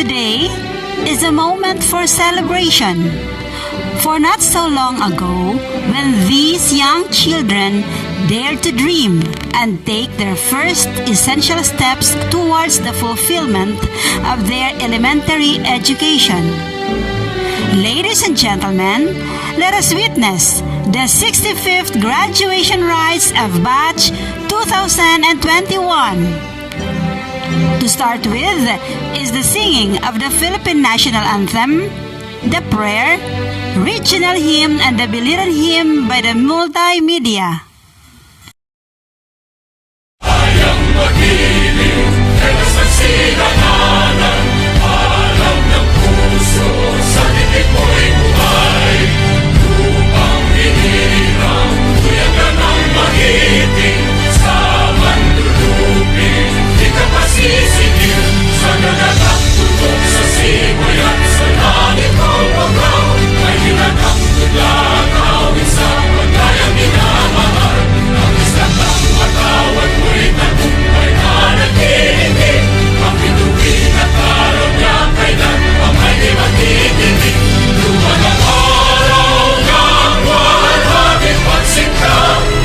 Today is a moment for celebration. For not so long ago, when these young children dared to dream and take their first essential steps towards the fulfillment of their elementary education. Ladies and gentlemen, let us witness the 65th graduation rites of Batch 2021. To start with is the singing of the Philippine National Anthem, the prayer, regional hymn, and the biliran hymn by the multimedia. Ayang magiliw, nagsasilananan, alam ng puso, sa titik mo'y buhay. Lupang hinirang, tuyagan ang magiting, sa manlulupin, di ka pasisigil, sa nagatak tutok sa simoy at sa langit ang pagkaw, ay hinagak tudlang awit sa pagkayang minamahal, ang isang ng matawad mo'y tagumpay na naghihinig, ang bituin at araw niya kailan pa may di magdidinig. Luman ang araw ng walhagin pagsinta,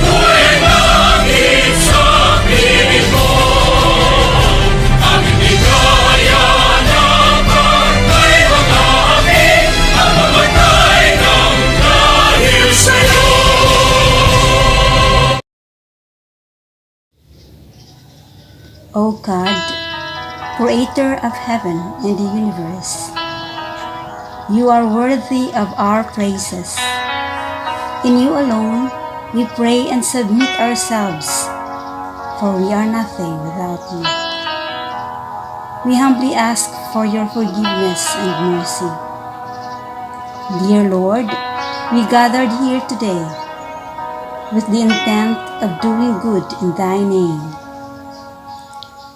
buhay langit sa piling mo. Aming ligaya ng partay mga amin, ang mamatay ng dahil sa'yo. O God, Creator of heaven and the universe, you are worthy of our praises. In you alone we pray and submit ourselves, for we are nothing without you. We humbly ask for your forgiveness and mercy. Dear Lord, we gathered here today with the intent of doing good in thy name.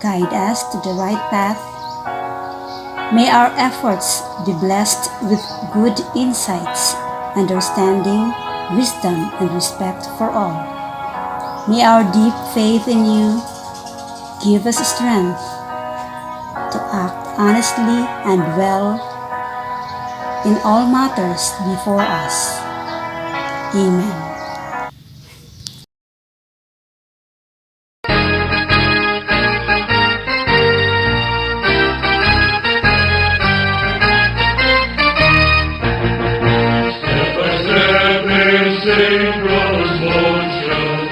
Guide us to the right path. May our efforts be blessed with good insights, understanding, wisdom, and respect for all. May our deep faith in you give us strength to act honestly and well in all matters before us. Amen. Synchronous motion,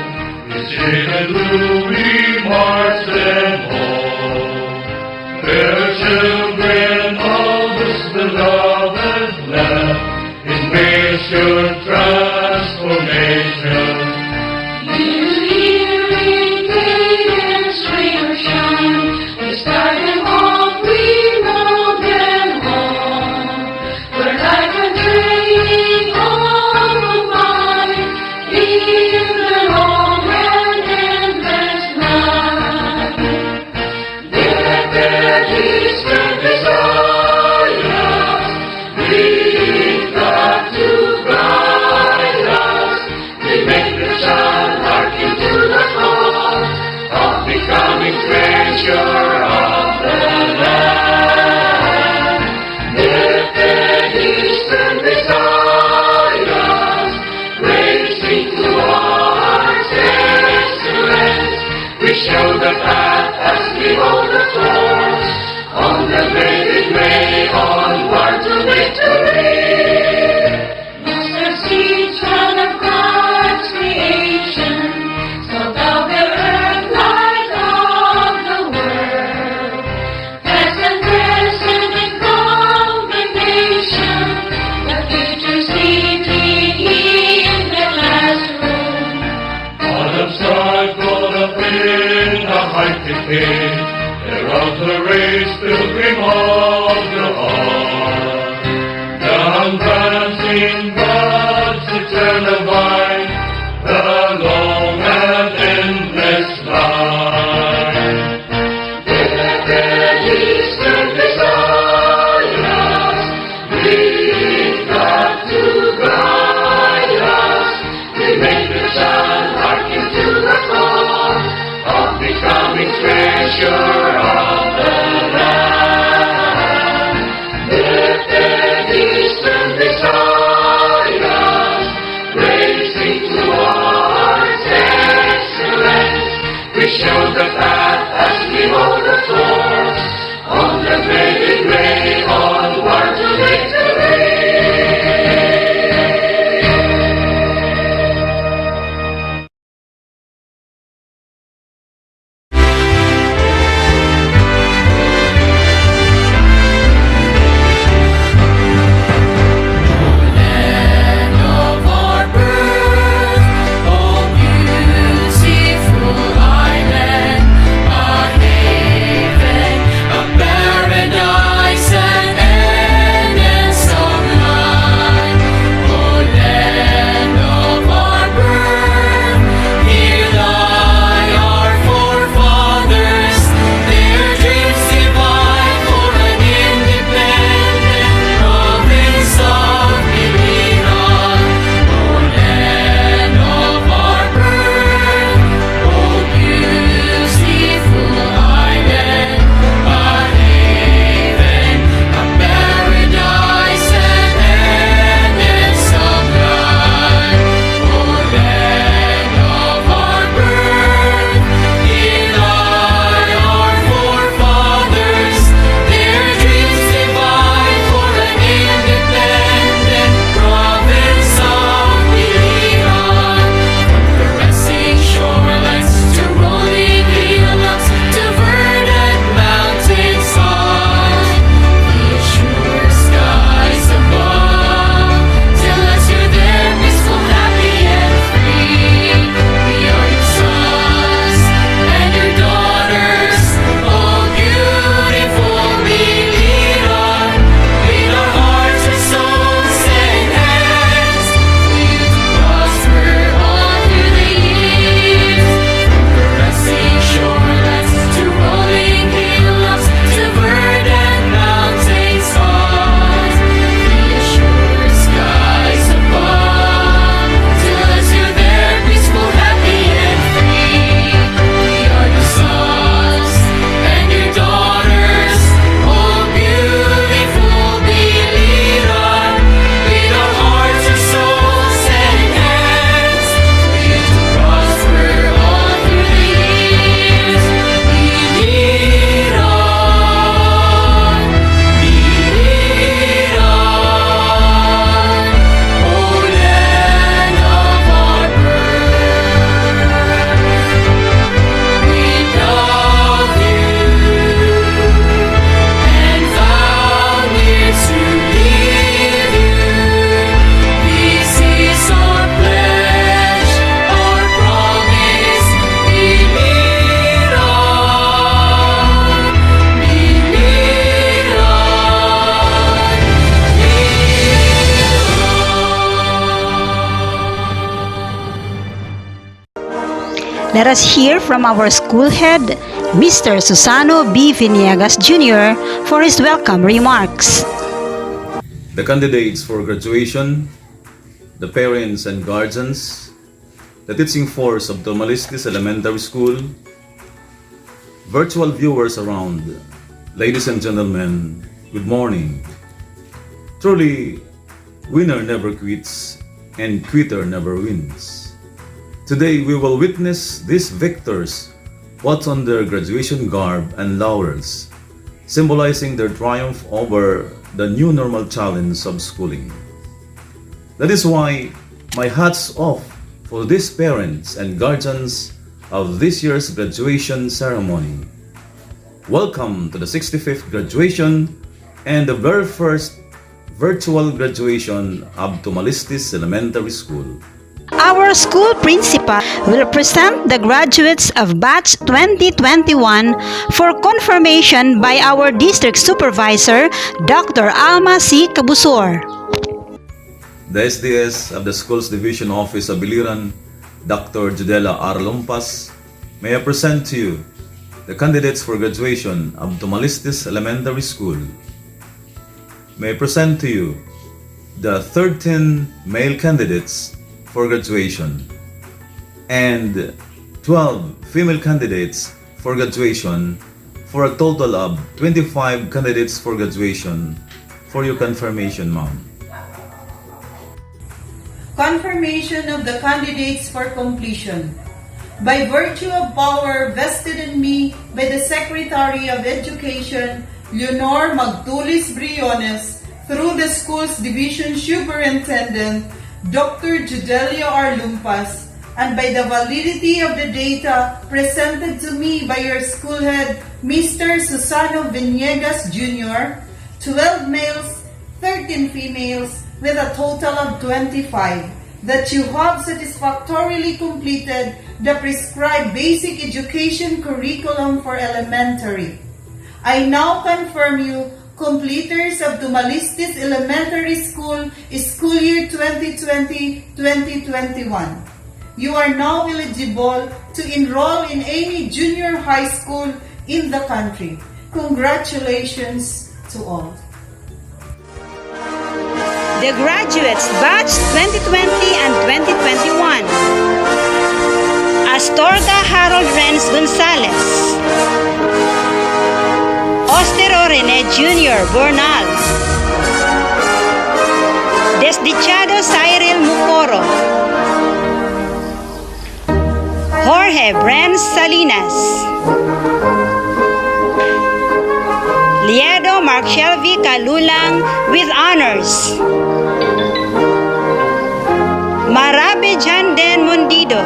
we march them home. Fair children of this beloved land, in measured transformation. You hearing cadence, rain or shine, we start them off, we roll them home. We're like a train on the line, in the long and endless night. Let their distant desires lead God to guide us. We make the child hearken to the call of becoming treasure of the land. Let their distant desires racing to our excellence. We show the path as we hold the course on the faded way onward to victory. Mustard seed, child of God's creation, so thou the earth, light of the world. Past and present in combination, the future seeking in the classroom. Autumn star caught up in the height decay, thereof the race pilgrim of your heart. Down prancing God's eternal vine, the long and endless line. Let their distant desires lead God to guide us. We make the child hearken to the call of becoming treasure of the land. Let us hear from our school head, Mr. Susano B. Villegas Jr. for his welcome remarks. The candidates for graduation, the parents and guardians, the teaching force of Tomalistis Elementary School, virtual viewers around, ladies and gentlemen, good morning. Truly, winner never quits and quitter never wins. Today we will witness these victors put on their graduation garb and laurels, symbolizing their triumph over the new normal challenge of schooling. That is why my hats off for these parents and guardians of this year's graduation ceremony. Welcome to the 65th graduation and the very first virtual graduation of Tomalistis Elementary School. Our school principal will present the graduates of batch 2021 for confirmation by our district supervisor, Dr. Alma C. Cabusor. The SDS of the Schools Division Office of Biliran, Dr. Judela R. Lumpas, may I present to you the candidates for graduation of Tomalistis Elementary School. May I present to you the 13 male candidates for graduation and 12 female candidates for graduation, for a total of 25 candidates for graduation. For your confirmation, ma'am. Confirmation of the candidates for completion. By virtue of power vested in me by the Secretary of Education, Leonor Magtulis Briones, through the Schools Division Superintendent, Dr. Judelio R. Lumpas, and by the validity of the data presented to me by your school head, Mr. Susano Villegas Jr., 12 males, 13 females, with a total of 25, that you have satisfactorily completed the prescribed basic education curriculum for elementary. I now confirm you completers of Tomalistis Elementary School school year 2020-2021. You are now eligible to enroll in any junior high school in the country. Congratulations to all. The graduates batch 2020 and 2021. Astorga Harold Renz Gonzalez. Ostero Rene Jr. Bornal. Desdichado Cyril Mucoro. Jorge Bren Salinas. Liedo Mark Shelby Kalulang with honors. Marabe Janden Mondido.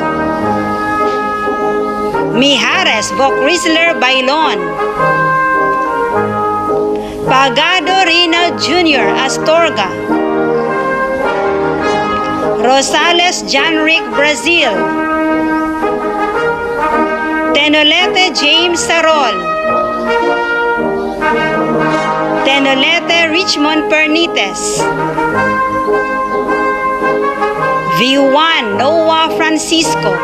Mijares Vocrisler Bailon. Pagado Reynald Jr. Astorga. Rosales Janric Brazil. Tenolete James Sarol. Tenolete Richmond Pernites. V1 Noah Francisco.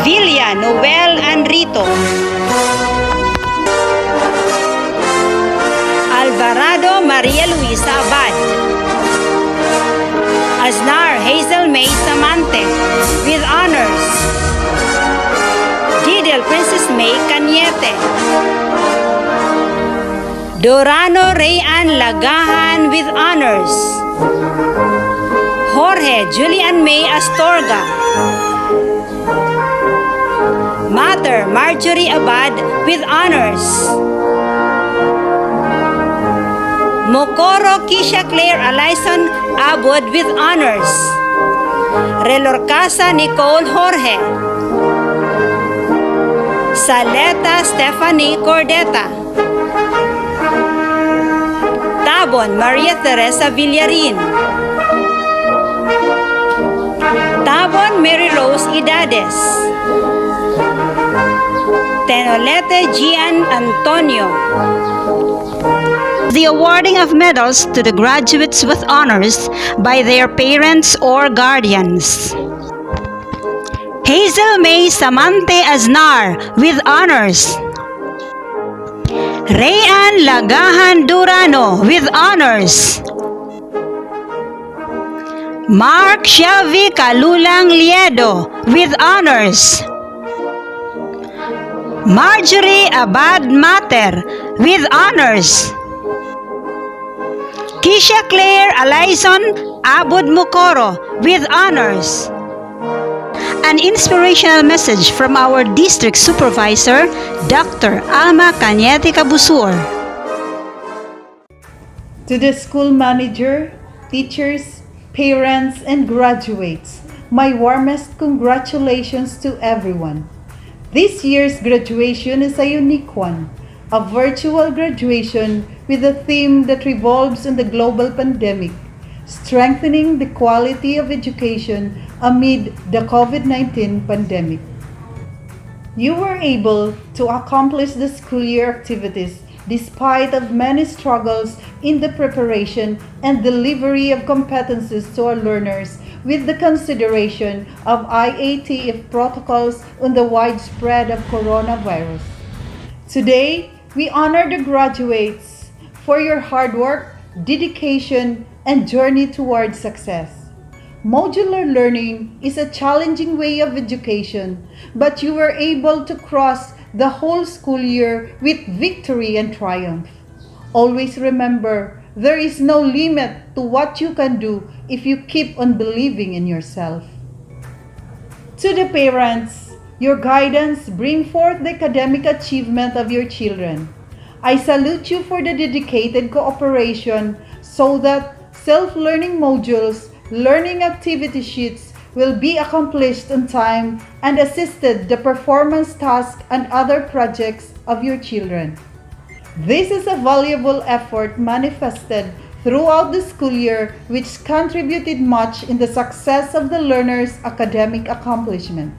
Villa Noel Anrito. Alvarado Maria Luisa Abad. Aznar Hazel May Samante with honors. Didel Princess May Cañete. Dorano Rayan Lagahan with honors. Jorge Julian May Astorga. Mother Marjorie Abad with honors. Mokoro Kisha Claire Alison Abud with honors. Relorcasa Nicole Jorge. Saleta Stephanie Cordeta. Tabon Maria Teresa Villarin. Tabon Mary Rose Idades. Tenolete Gian Antonio. the awarding of medals to the graduates with honors by their parents or guardians. Hazel May Samante Aznar with honors. Rayan Lagahan Durano with honors. Mark Shelby Kalulang Liedo with honors. Marjorie Abad Mater with honors. Kisha Claire Alaison Abud Mukoro with honors. An inspirational message from our district supervisor, Dr. Alma Cañete Cabusur. To the school manager, teachers, parents, and graduates, my warmest congratulations to everyone. This year's graduation is a unique one, a virtual graduation with a theme that revolves on the global pandemic, strengthening the quality of education amid the COVID-19 pandemic. You were able to accomplish the school year activities despite of many struggles in the preparation and delivery of competencies to our learners with the consideration of IATF protocols on the widespread of coronavirus. Today, we honor the graduates for your hard work, dedication, and journey towards success. Modular learning is a challenging way of education, but you were able to cross the whole school year with victory and triumph. Always remember, there is no limit to what you can do if you keep on believing in yourself. To the parents, your guidance bring forth the academic achievement of your children. I salute you for the dedicated cooperation so that self-learning modules, learning activity sheets will be accomplished on time and assisted the performance tasks and other projects of your children. This is a valuable effort manifested throughout the school year which contributed much in the success of the learners' academic accomplishment.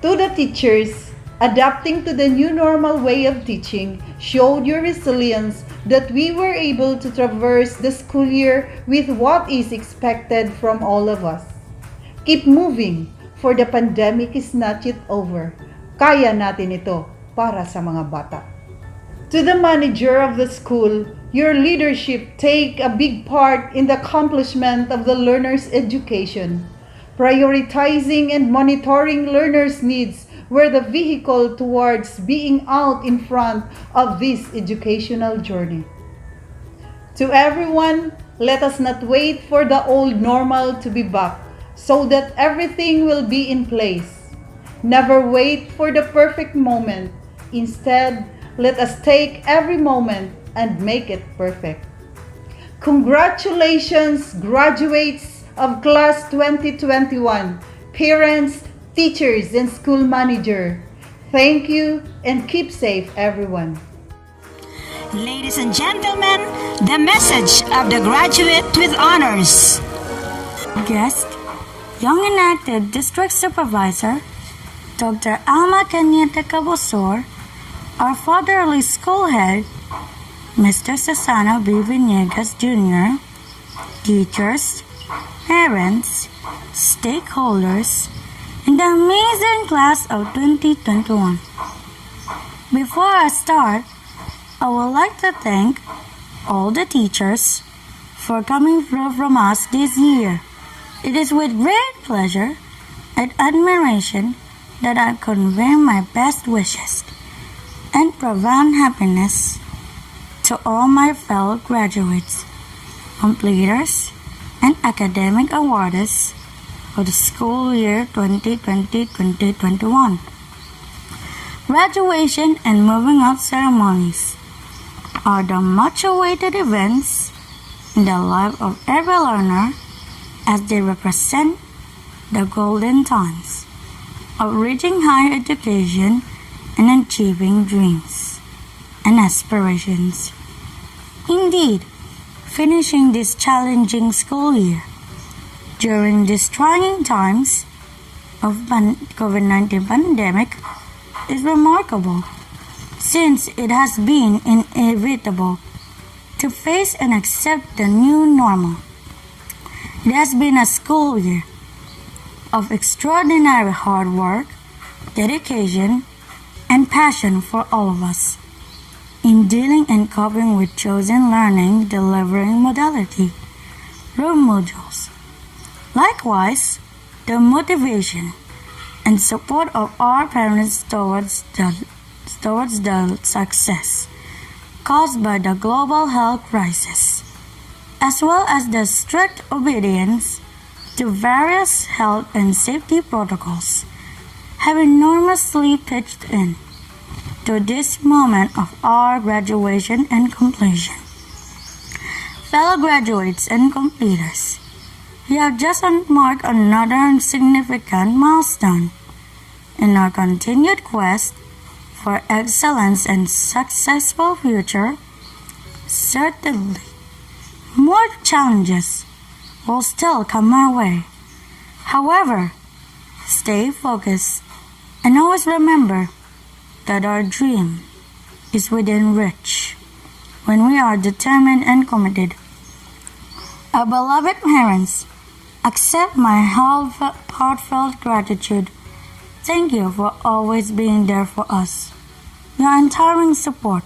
To the teachers, adapting to the new normal way of teaching showed your resilience that we were able to traverse the school year with what is expected from all of us. Keep moving, for the pandemic is not yet over. Kaya natin ito para sa mga bata. To the manager of the school, your leadership take a big part in the accomplishment of the learners' education. Prioritizing and monitoring learners' needs were the vehicle towards being out in front of this educational journey. To everyone, let us not wait for the old normal to be back so that everything will be in place. Never wait for the perfect moment. Instead, let us take every moment and make it perfect. Congratulations, graduates of Class 2021, parents, teachers, and school manager. Thank you and keep safe, everyone. Ladies and gentlemen, the message of the graduate with honors. Guest, Young Enacted District Supervisor, Dr. Alma Cañete Cabusor, our fatherly school head, Mr. Cesano B. Vinegas Jr., teachers, parents, stakeholders, and the amazing class of 2021. Before I start, I would like to thank all the teachers for coming through from us this year. It is with great pleasure and admiration that I convey my best wishes and profound happiness to all my fellow graduates, completers, and academic awardees for the school year 2020-2021. Graduation and moving out ceremonies are the much-awaited events in the life of every learner as they represent the golden times of reaching higher education and achieving dreams and aspirations. Indeed, finishing this challenging school year during these trying times of COVID-19 pandemic is remarkable, since it has been inevitable to face and accept the new normal. It has been a school year of extraordinary hard work, dedication, and passion for all of us in dealing and coping with chosen learning delivering modality, room modules. Likewise, the motivation and support of our parents towards the success caused by the global health crisis, as well as the strict obedience to various health and safety protocols, have enormously pitched in to this moment of our graduation and completion. Fellow graduates and completers, we have just marked another significant milestone in our continued quest for excellence and successful future. Certainly, more challenges will still come our way. However, stay focused and always remember that our dream is within reach when we are determined and committed. Our beloved parents, accept my heartfelt gratitude. Thank you for always being there for us. Your untiring support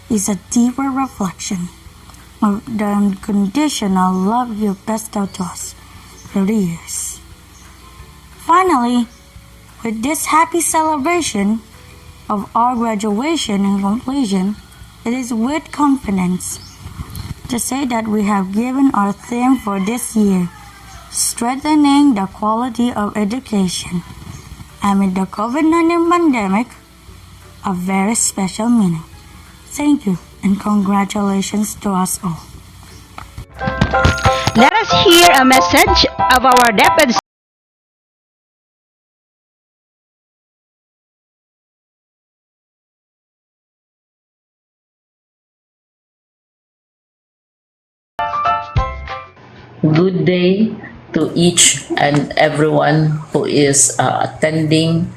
is a deeper reflection of the unconditional love you bestowed to us through the years. Finally, with this happy celebration of our graduation and completion, it is with confidence to say that we have given our theme for this year, strengthening the quality of education amid the COVID-19 pandemic, a very special meaning. Thank you and congratulations to us all. Let us hear a message of our Deputy. Good day to each and everyone who is attending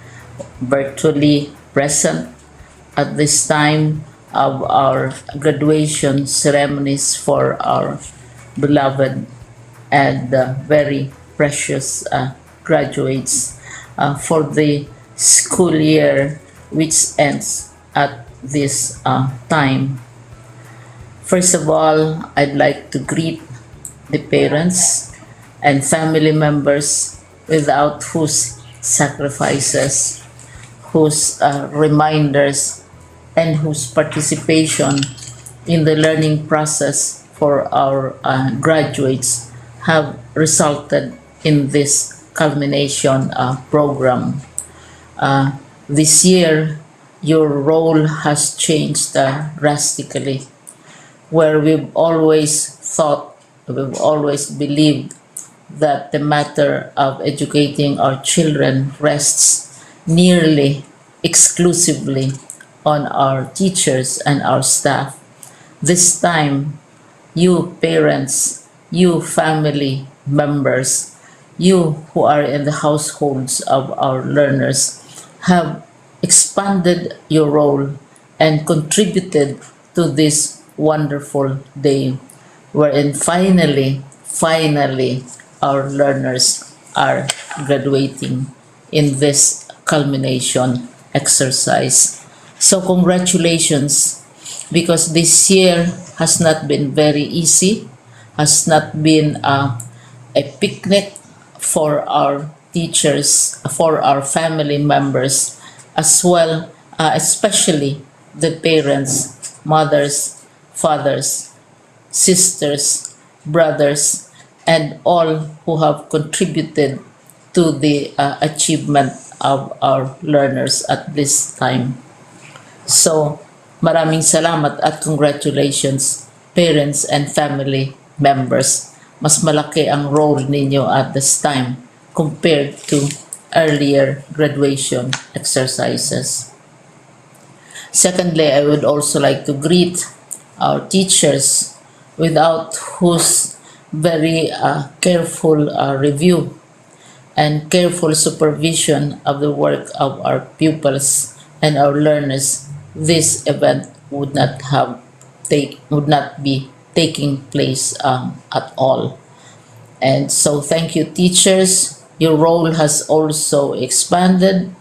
virtually present at this time of our graduation ceremonies for our beloved and very precious graduates for the school year which ends at this time. First of all, I'd like to greet the parents and family members without whose sacrifices, whose reminders, and whose participation in the learning process for our graduates have resulted in this culmination program. This year, your role has changed drastically, where we've always believed that the matter of educating our children rests nearly exclusively on our teachers and our staff. This time, you parents, you family members, you who are in the households of our learners have expanded your role and contributed to this wonderful day wherein finally our learners are graduating in this culmination exercise. So congratulations, because this year has not been very easy, has not been a picnic for our teachers, for our family members, as well, especially the parents, mothers, fathers, sisters, brothers, and all who have contributed to the achievement of our learners at this time. So, maraming salamat at congratulations, parents and family members. Mas malaki ang role ninyo at this time compared to earlier graduation exercises. Secondly, I would also like to greet our teachers, without whose very careful review and careful supervision of the work of our pupils and our learners, this event would not have be taking place at all. And so, thank you, teachers. Your role has also expanded.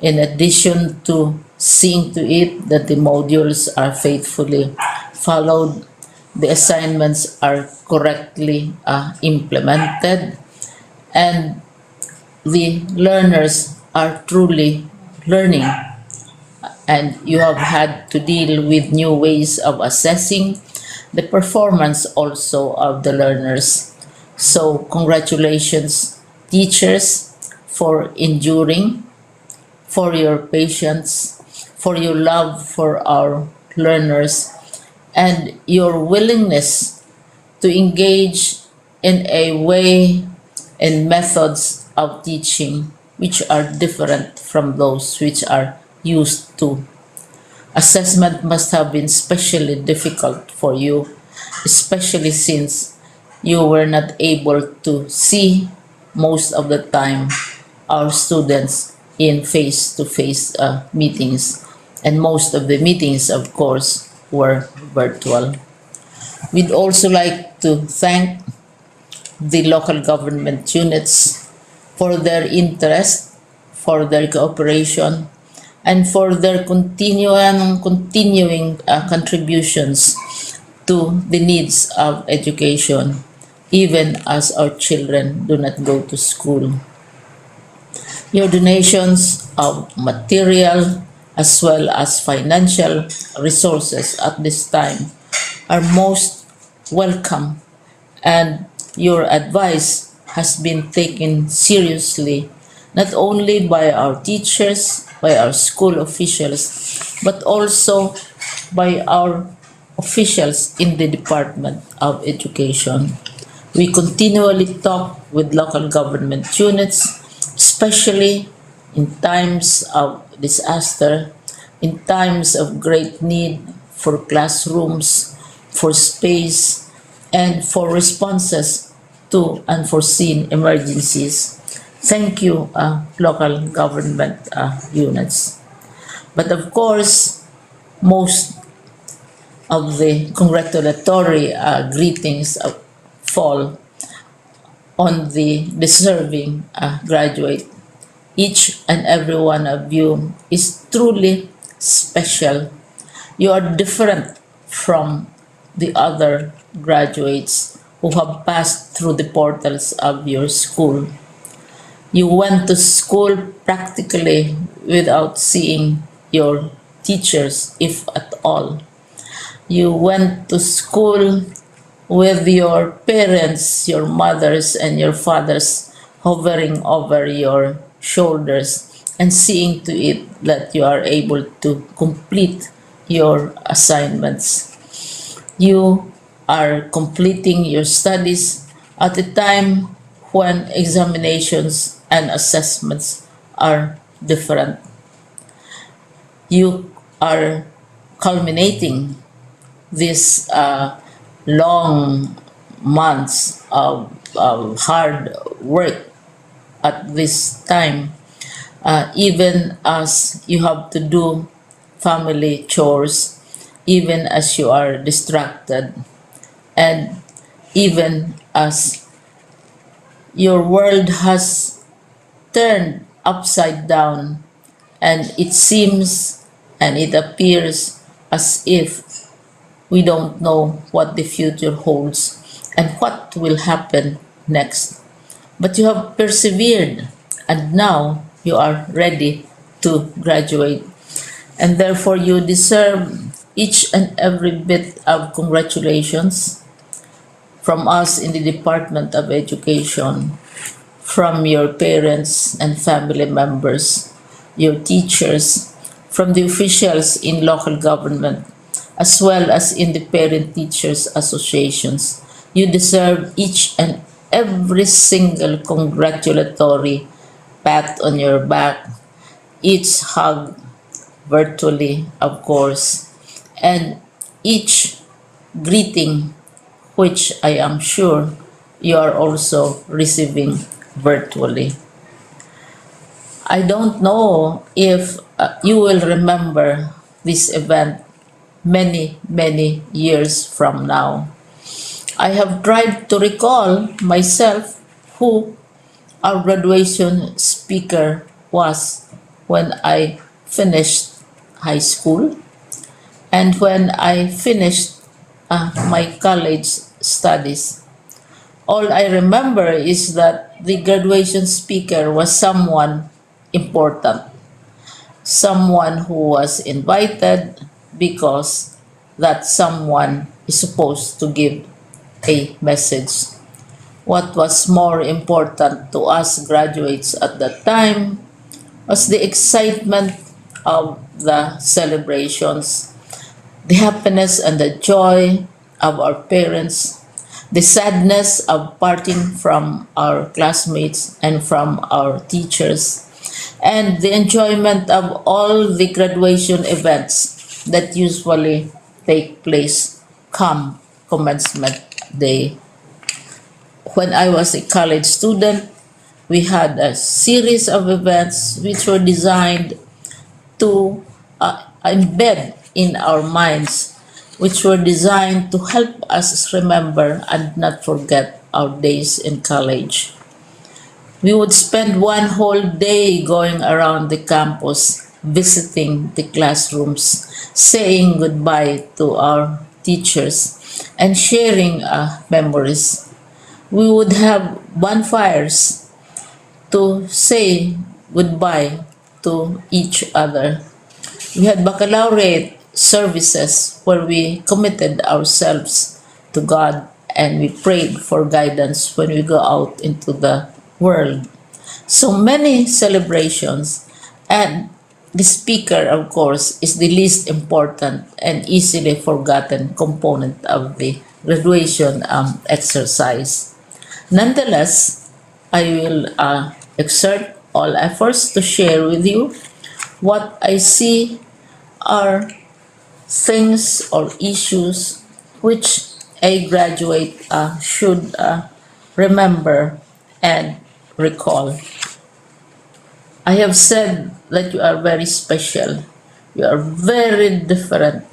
In addition to seeing to it that the modules are faithfully followed, the assignments are correctly implemented, and the learners are truly learning, and you have had to deal with new ways of assessing the performance also of the learners. So, congratulations, teachers, for enduring, for your patience, for your love for our learners, and your willingness to engage in a way and methods of teaching which are different from those which are used to. Assessment must have been especially difficult for you, especially since you were not able to see most of the time our students in face-to-face meetings, and most of the meetings, of course, were virtual. We'd also like to thank the local government units for their interest, for their cooperation, and for their continuing contributions to the needs of education, even as our children do not go to school. Your donations of material as well as financial resources at this time are most welcome, and your advice has been taken seriously not only by our teachers, by our school officials, but also by our officials in the Department of Education. We continually talk with local government units, especially in times of disaster, in times of great need for classrooms, for space, and for responses to unforeseen emergencies. Thank you, local government units. But of course, most of the congratulatory greetings fall on the deserving graduate. Each and every one of you is truly special. You are different from the other graduates who have passed through the portals of your school. You went to school practically without seeing your teachers, if at all. You went to school with your parents, your mothers, and your fathers hovering over your shoulders and seeing to it that you are able to complete your assignments. You are completing your studies at a time when examinations and assessments are different. You are culminating this long months of hard work at this time, even as you have to do family chores, even as you are distracted, and even as your world has turned upside down, and it seems and it appears as if we don't know what the future holds and what will happen next. But you have persevered, and now you are ready to graduate. And therefore, you deserve each and every bit of congratulations from us in the Department of Education, from your parents and family members, your teachers, from the officials in local government, as well as in the parent teachers associations. You deserve each and every single congratulatory pat on your back, each hug virtually, of course, and each greeting, which I am sure you are also receiving virtually. I don't know if you will remember this event many, many years from now. I have tried to recall myself who our graduation speaker was when I finished high school and when I finished my college studies. All I remember is that the graduation speaker was someone important, someone who was invited because that someone is supposed to give a message. What was more important to us graduates at that time was the excitement of the celebrations, the happiness and the joy of our parents, the sadness of parting from our classmates and from our teachers, and the enjoyment of all the graduation events that usually take place come commencement day. When I was a college student, we had a series of events which were designed to embed in our minds, which were designed to help us remember and not forget our days in college. We would spend one whole day going around the campus, visiting the classrooms, saying goodbye to our teachers, and sharing memories. We would have bonfires to say goodbye to each other. We had baccalaureate services where we committed ourselves to God and we prayed for guidance when we go out into the world. So many celebrations, and the speaker, of course, is the least important and easily forgotten component of the graduation exercise. Nonetheless, I will exert all efforts to share with you what I see are things or issues which a graduate should remember and recall. I have said that you are very special. You are very different.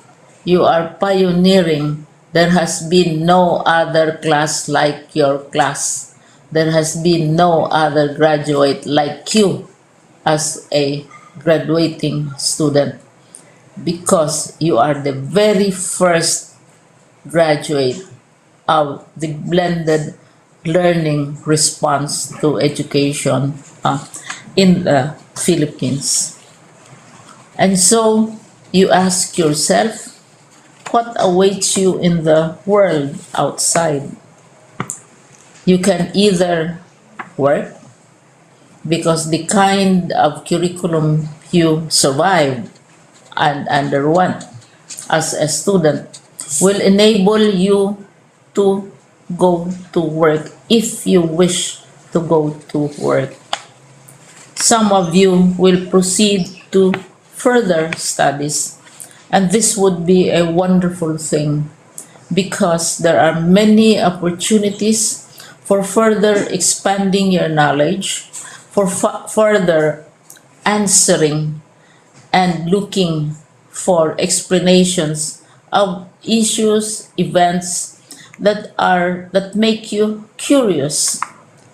You are pioneering. There has been no other class like your class. There has been no other graduate like you as a graduating student because you are the very first graduate of the blended learning response to education in the Philippines. And so you ask yourself, what awaits you in the world outside? You can either work because the kind of curriculum you survived and underwent as a student will enable you to go to work if you wish to go to work. Some of you will proceed to further studies, and this would be a wonderful thing because there are many opportunities for further expanding your knowledge, for further answering and looking for explanations of issues, events that make you curious,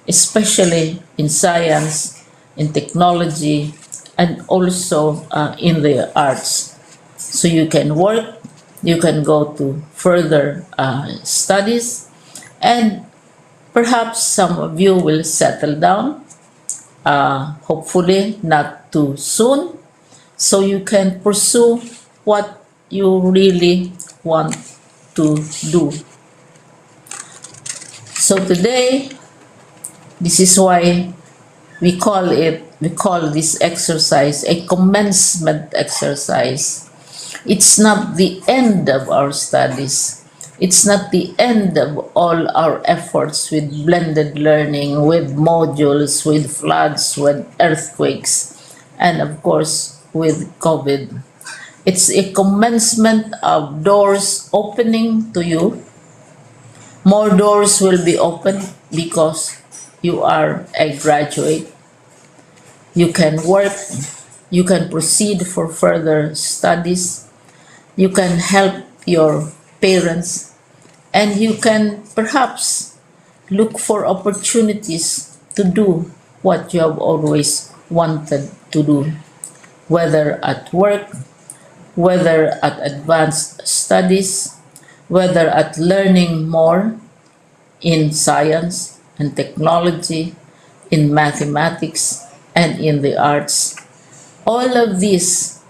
especially in science, in technology, and also in the arts. So you can work, you can go to further studies, and perhaps some of you will settle down, hopefully not too soon, so you can pursue what you really want to do. So today, this is why we call this exercise a commencement exercise. It's not the end of our studies. It's not the end of all our efforts with blended learning, with modules, with floods, with earthquakes, and of course with COVID. It's a commencement of doors opening to you. More doors will be opened because you are a graduate. You can work, you can proceed for further studies, You can help your parents, and you can perhaps look for opportunities to do what you have always wanted to do, whether at work, whether at advanced studies, whether at learning more in science and technology, in mathematics, and in the arts. All of these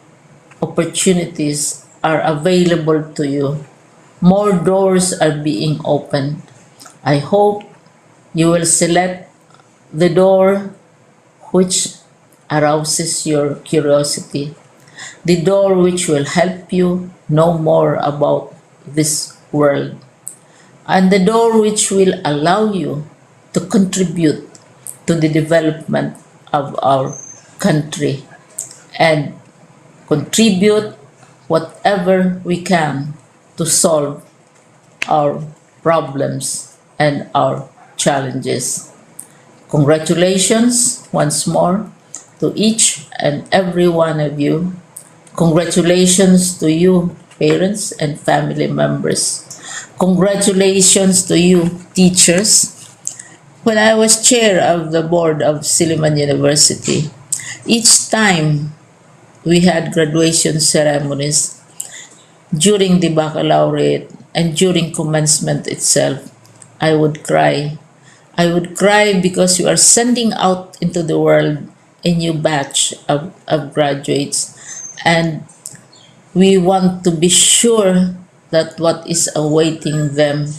opportunities are available to you. More doors are being opened. I hope you will select the door which arouses your curiosity, the door which will help you know more about this world, and the door which will allow you to contribute to the development of our country and contribute whatever we can to solve our problems and our challenges. Congratulations once more to each and every one of you. Congratulations to you, parents and family members. Congratulations to you, teachers. When I was chair of the board of Silliman University, each time we had graduation ceremonies, during the baccalaureate and during commencement itself, I would cry. I would cry because you are sending out into the world a new batch of graduates, and we want to be sure that what is awaiting them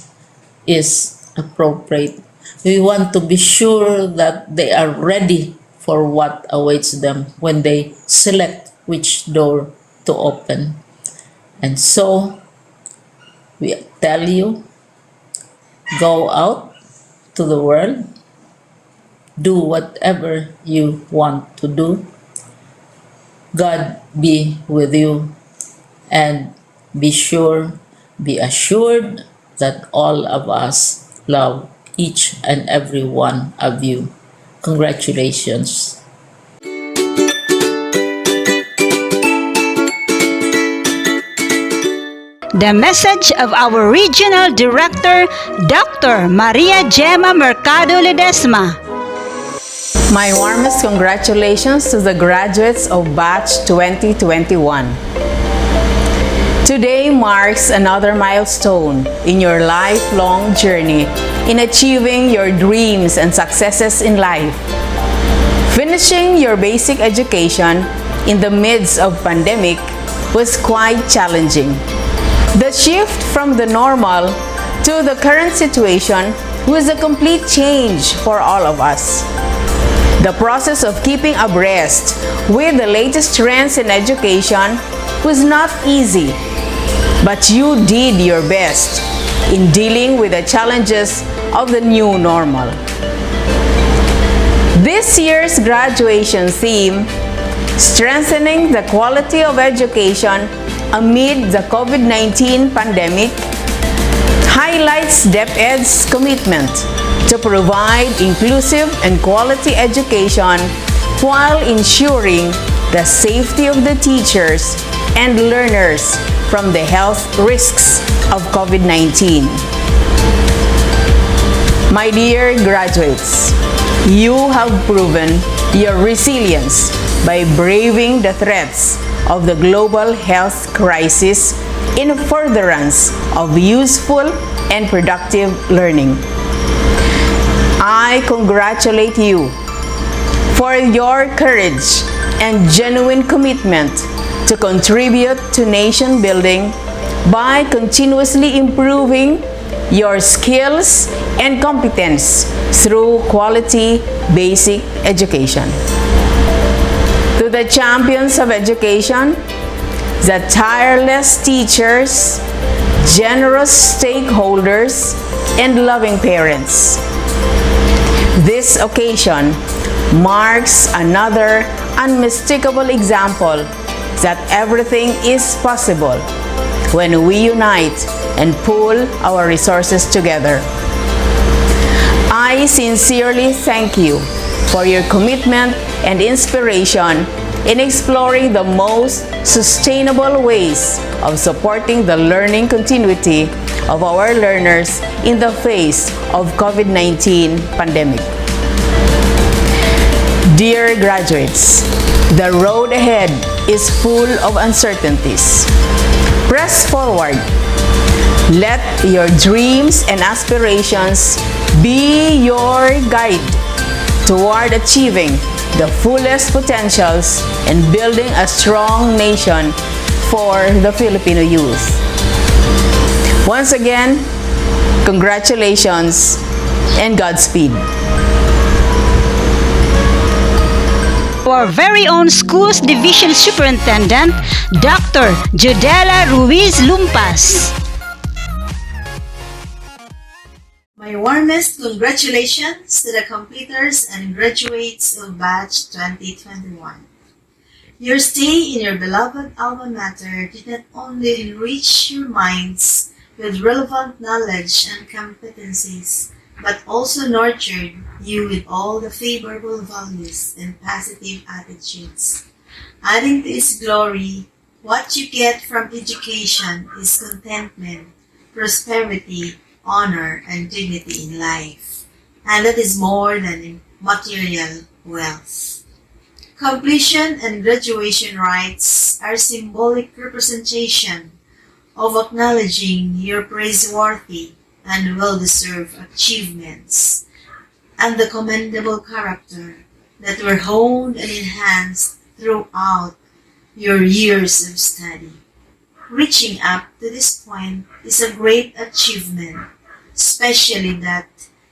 is appropriate. We want to be sure that they are ready for what awaits them when they select which door to open. And so, we tell you, go out to the world, do whatever you want to do. God be with you, and be assured that all of us love each and every one of you. Congratulations. The message of our Regional Director, Dr. Maria Gemma Mercado Ledesma. My warmest congratulations to the graduates of Batch 2021. Today marks another milestone in your lifelong journey in achieving your dreams and successes in life. Finishing your basic education in the midst of pandemic was quite challenging. The shift from the normal to the current situation was a complete change for all of us. The process of keeping abreast with the latest trends in education was not easy, but you did your best in dealing with the challenges of the new normal. This year's graduation theme, Strengthening the Quality of Education Amid the COVID-19 Pandemic, highlights DepEd's commitment to provide inclusive and quality education while ensuring the safety of the teachers and learners from the health risks of COVID-19. My dear graduates, you have proven your resilience by braving the threats of the global health crisis in furtherance of useful and productive learning. I congratulate you for your courage and genuine commitment to contribute to nation building by continuously improving your skills and competence through quality basic education. To the champions of education, the tireless teachers, generous stakeholders, and loving parents. This occasion marks another unmistakable example that everything is possible when we unite and pool our resources together. I sincerely thank you for your commitment and inspiration in exploring the most sustainable ways of supporting the learning continuity of our learners in the face of COVID-19 pandemic. Dear graduates, the road ahead is full of uncertainties. Press forward. Let your dreams and aspirations be your guide toward achieving the fullest potentials and building a strong nation for the Filipino youth. Once again, congratulations and Godspeed. Our very own Schools Division Superintendent, Dr. Jodela Ruiz Lumpas. My warmest congratulations to the completers and graduates of Batch 2021. Your stay in your beloved alma mater did not only enrich your minds with relevant knowledge and competencies, but also nurtured you with all the favorable values and positive attitudes. Adding to its glory, what you get from education is contentment, prosperity, honor, and dignity in life, and that is more than material wealth. Completion and graduation rites are symbolic representation of acknowledging your praiseworthy and well-deserved achievements and the commendable character that were honed and enhanced throughout your years of study. Reaching up to this point is a great achievement, especially that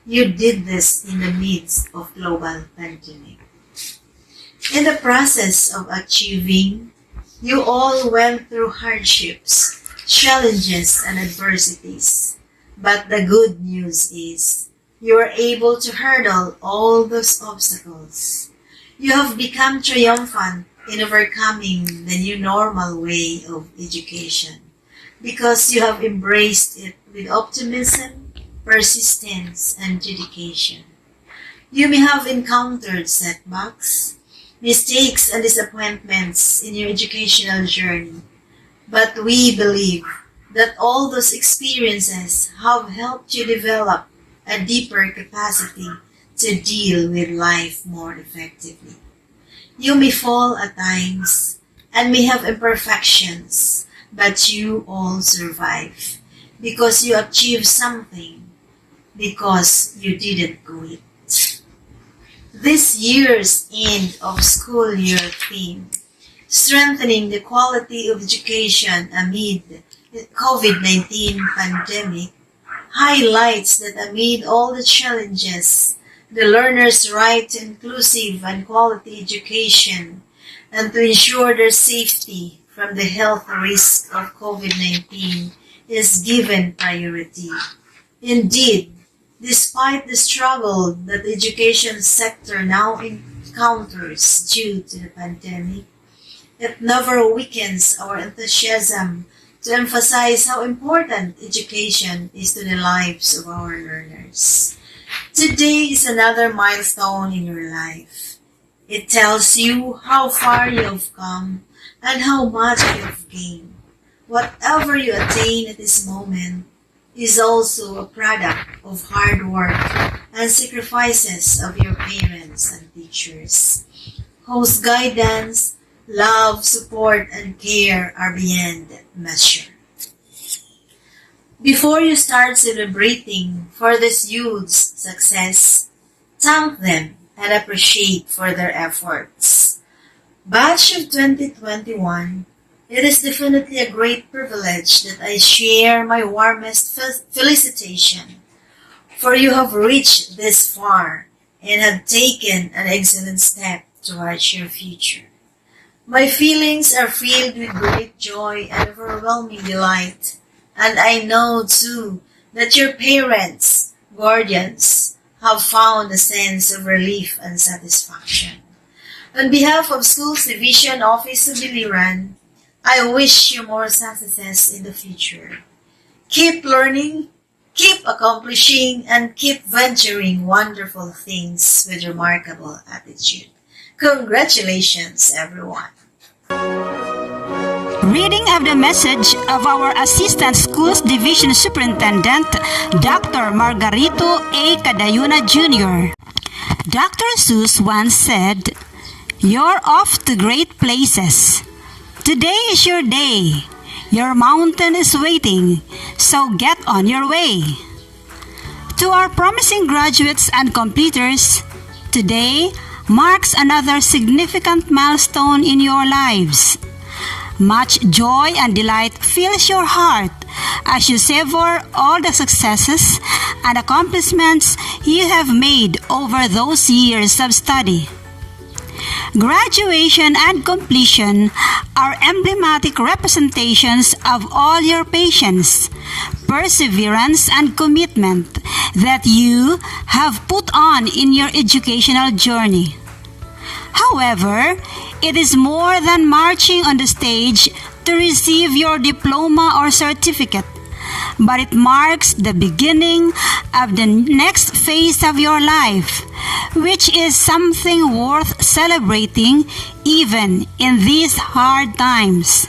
you did this in the midst of global pandemic. In the process of achieving, you all went through hardships, challenges, and adversities. But the good news is you are able to hurdle all those obstacles. You have become triumphant in overcoming the new normal way of education because you have embraced it with optimism, persistence, and dedication. You may have encountered setbacks, mistakes, and disappointments in your educational journey, but we believe that all those experiences have helped you develop a deeper capacity to deal with life more effectively. You may fall at times and may have imperfections, but you all survive because you achieved something, because you didn't quit. This year's end of school year theme, strengthening the quality of education amid the COVID-19 pandemic, highlights that amid all the challenges, the learners' right to inclusive and quality education and to ensure their safety from the health risk of COVID-19 is given priority. Indeed, despite the struggle that the education sector now encounters due to the pandemic, it never weakens our enthusiasm to emphasize how important education is to the lives of our learners. Today is another milestone in your life. It tells you how far you have come and how much you have gained. Whatever you attain at this moment is also a product of hard work and sacrifices of your parents and teachers, whose guidance, love, support, and care are beyond measure. Before you start celebrating for this youth's success, thank them and appreciate for their efforts. Batch of 2021, it is definitely a great privilege that I share my warmest felicitation, for you have reached this far and have taken an excellent step towards your future. My feelings are filled with great joy and overwhelming delight, and I know too that your parents, guardians, have found a sense of relief and satisfaction. On behalf of Schools Division Office of Biliran, I wish you more success in the future. Keep learning, keep accomplishing, and keep venturing wonderful things with remarkable attitude. Congratulations, everyone. Reading of the message of our Assistant Schools Division Superintendent, Dr. Margarito A. Cadayuna Jr. Dr. Seuss once said, "You're off to great places. Today is your day. Your mountain is waiting, so get on your way." To our promising graduates and completers, today marks another significant milestone in your lives. Much joy and delight fills your heart as you savor all the successes and accomplishments you have made over those years of study. Graduation and completion are emblematic representations of all your patience, perseverance, and commitment that you have put on in your educational journey. However, it is more than marching on the stage to receive your diploma or certificate, but it marks the beginning of the next phase of your life, which is something worth celebrating even in these hard times.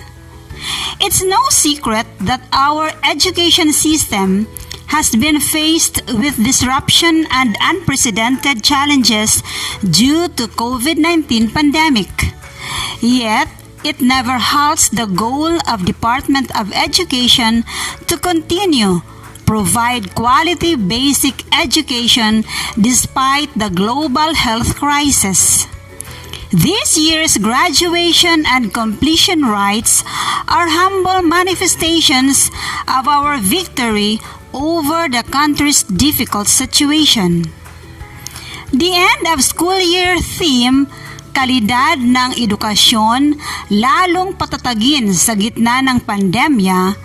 It's no secret that our education system has been faced with disruption and unprecedented challenges due to COVID-19 pandemic. Yet, it never halts the goal of Department of Education to continue provide quality basic education despite the global health crisis. This year's graduation and completion rites are humble manifestations of our victory over the country's difficult situation. The end of school year theme, kalidad ng edukasyon, lalong patatagin sa gitna ng pandemya,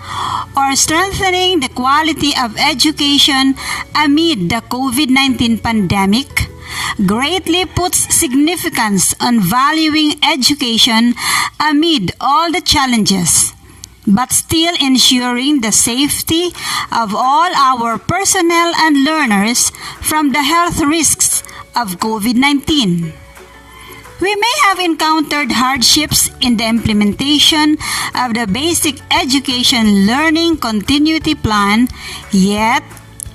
or strengthening the quality of education amid the COVID-19 pandemic, greatly puts significance on valuing education amid all the challenges, but still ensuring the safety of all our personnel and learners from the health risks of COVID-19. We may have encountered hardships in the implementation of the Basic Education Learning Continuity Plan, yet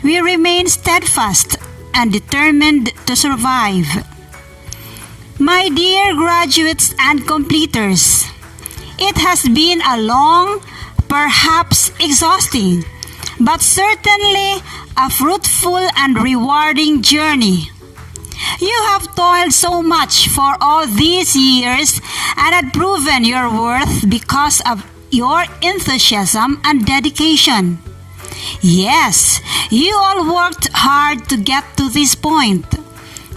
we remain steadfast and determined to survive. My dear graduates and completers, it has been a long, perhaps exhausting, but certainly a fruitful and rewarding journey. You have toiled so much for all these years and had proven your worth because of your enthusiasm and dedication. Yes, you all worked hard to get to this point,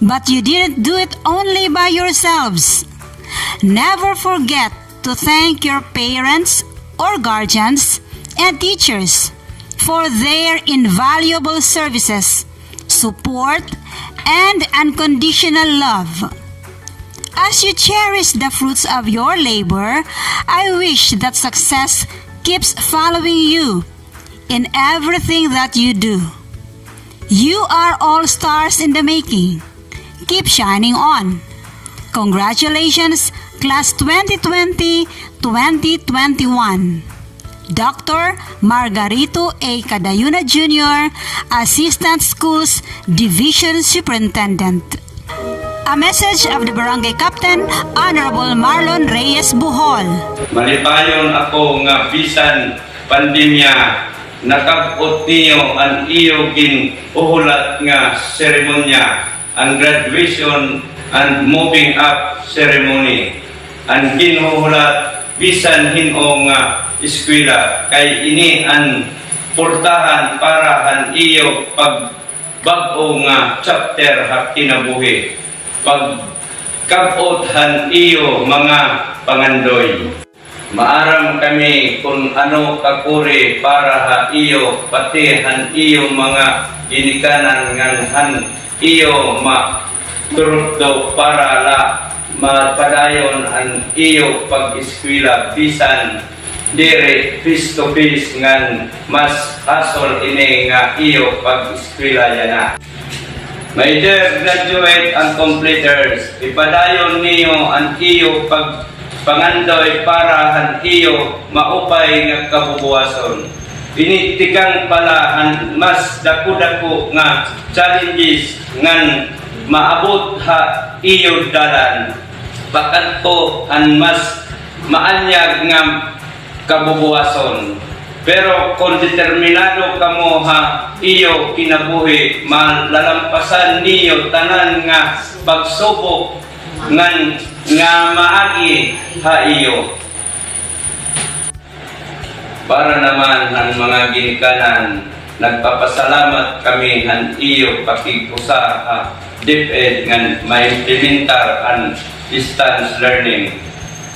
but you didn't do it only by yourselves. Never forget to thank your parents or guardians and teachers for their invaluable services, support, and unconditional love. As you cherish the fruits of your labor, I wish that success keeps following you in everything that you do. You are all stars in the making. Keep shining on. Congratulations, Class 2020-2021. Dr. Margarito A. Cadayuna Jr., Assistant Schools Division Superintendent. A message of the Barangay Captain, Honorable Marlon Reyes Buhol. Malipayon ako nga bisan pandemya, nakabot niyo ang iyo ginuhulat nga seremonya, ang graduation and moving up ceremony. Ang ginuhulat bisan hinuong nga eskwela, kay ini ang portahan para han iyo pagbag-o nga chapter ha kinabuhi, pagkabot han iyo mga pangandoy. Maaram kami kung ano kakuri para ha iyo pati han iyo mga ginikanan ngan han iyo maturugdo para la mapadayon ang iyo pag-eskwela bisan dire face to face ngan mas asol ini nga iyo pag-eskwela yana. My dear graduate and completers, ipadayon niyo ang iyo pangandoy para ang iyo maupay nga kabubuwason. Initikang pala ang mas dako-dako nga challenges ngan maabot ha iyo dalan. Bakadto ang mas maanyag nga kabubuwason. Pero kung determinado kamo ha iyo kinabuhi, malalampasan niyo tanan nga pagsubok nga maagi ha iyo. Para naman ang mga ginikanan, nagpapasalamat kami han iyo pakikusa ha DepEd nga ma-implementar ang distance learning.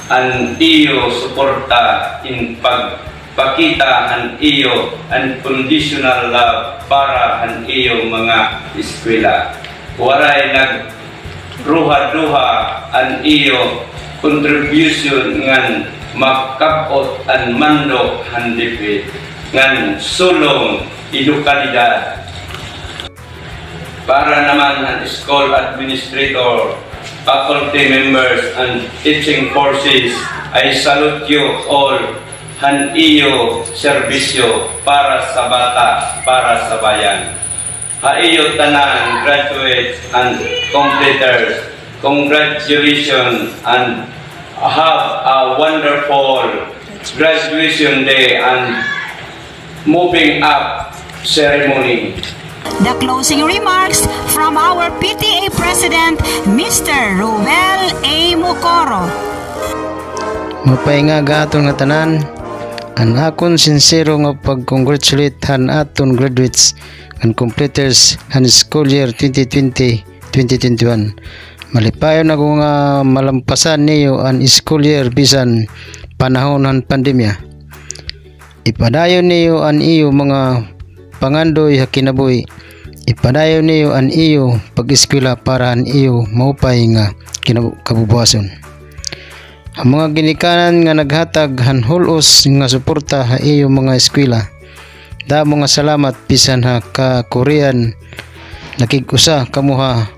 Ang iyo suporta in pagpakita ang iyo unconditional love para ang iyo mga eskwela. Waray nagruha-duha ang iyo contribution ngan makabot ang mando ang DepEd ngan sulong edukalidad. Para naman ang school administrator, faculty members and teaching forces, I salute you all han iyo serbisyo para sa bata, para sa bayan. Ha iyo tanan graduates and completers, congratulations and have a wonderful graduation day and moving up ceremony. The closing remarks from our PTA President, Mr. Ruel A. Mocoro. Mapay nga gaton nga tanan, ang akon sincero nga pag-congratulate han aton graduates and completers han school year 2020-2021. Malipayon ako nga malampasan niyo ang school year bisan panahon ng pandemya. Ipadayon niyo ang iyo mga pangandoy ha kinabuhi. Ipadayon niyo ang iyo pag-eskwela para ang iyo maupay nga kabubuhason. Ang mga ginikanan nga naghatag han hulos nga suporta ha iyo mga eskwela. Damo nga salamat bisan ha ka Korean nakig-usa kamuha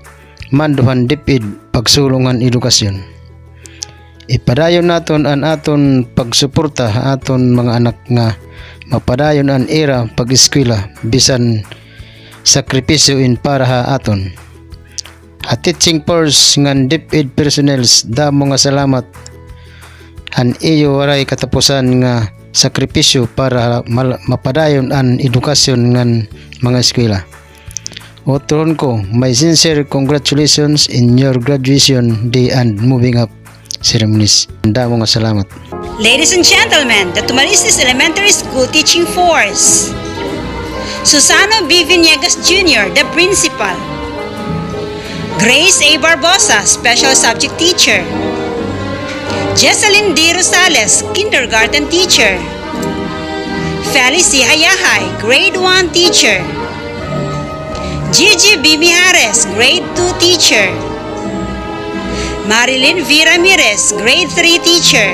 manduhan DepEd pagsulungan edukasyon. Ipadayon naton ang aton pagsuporta ha aton mga anak nga mapadayon ang era pag-eskwela bisan sakripisyo in para ha aton. Ha teaching force ngan DepEd personnels damo nga salamat han iyo waray katapusan nga sakripisyo para mapadayon ang edukasyon ngan mga eskwela. Oturon ko, my sincere congratulations in your graduation day and moving up ceremonies. Damo nga salamat. Ladies and gentlemen, the Tomalistis Elementary School Teaching Force. Susano B. Viniegas Jr., the Principal. Grace A. Barbosa, Special Subject Teacher. Jessalyn D. Rosales, Kindergarten Teacher. Felice C. Hayahay, Grade 1 Teacher. Gigi B. Mijares, Grade 2 Teacher. Marilyn V. Ramirez, Grade 3 Teacher.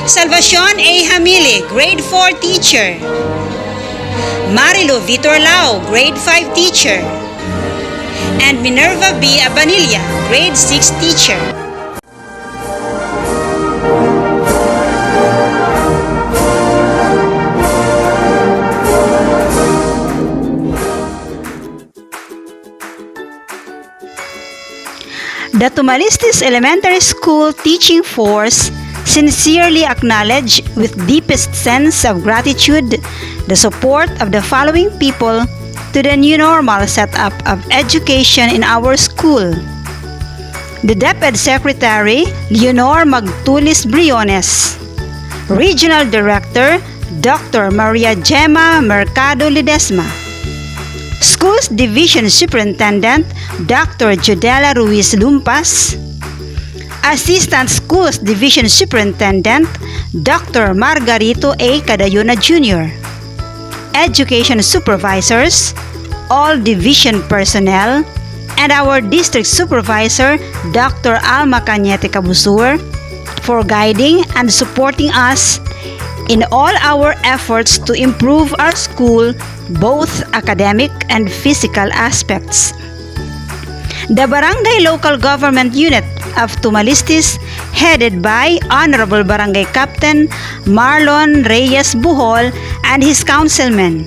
Salvacion A. Hamili, Grade 4 Teacher. Marilu Vitor Lao, Grade 5 Teacher. And Minerva B. Abanilla, Grade 6 Teacher. The Tomalistis Elementary School Teaching Force sincerely acknowledge with deepest sense of gratitude the support of the following people to the new normal setup of education in our school. The DepEd Secretary, Leonor Magtulis Briones. Regional Director, Dr. Maria Gemma Mercado Ledesma. Schools Division Superintendent, Dr. Jodela Ruiz Lumpas. Assistant Schools Division Superintendent, Dr. Margarito A. Cadayuna Jr. Education Supervisors, all division personnel, and our District Supervisor, Dr. Alma Cañete Cabusur, for guiding and supporting us in all our efforts to improve our school, both academic and physical aspects. The Barangay Local Government Unit of Tomalistis, headed by Honorable Barangay Captain Marlon Reyes Buhol and his councilmen.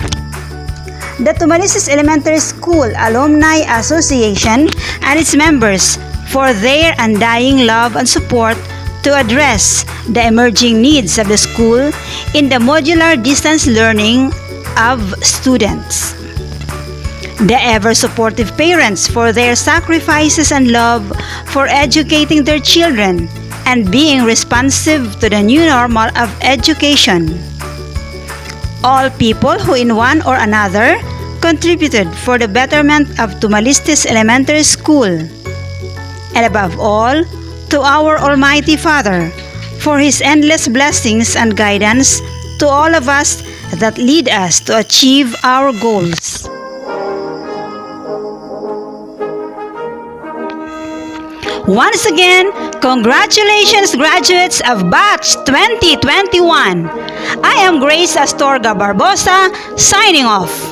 The Tomalistis Elementary School Alumni Association and its members for their undying love and support to address the emerging needs of the school in the modular distance learning of students. The ever-supportive parents for their sacrifices and love for educating their children and being responsive to the new normal of education. All people who in one or another contributed for the betterment of Tomalistis Elementary School. And above all, to our Almighty Father, for His endless blessings and guidance to all of us that lead us to achieve our goals. Once again, congratulations graduates of Batch 2021! I am Grace Astorga Barbosa, signing off.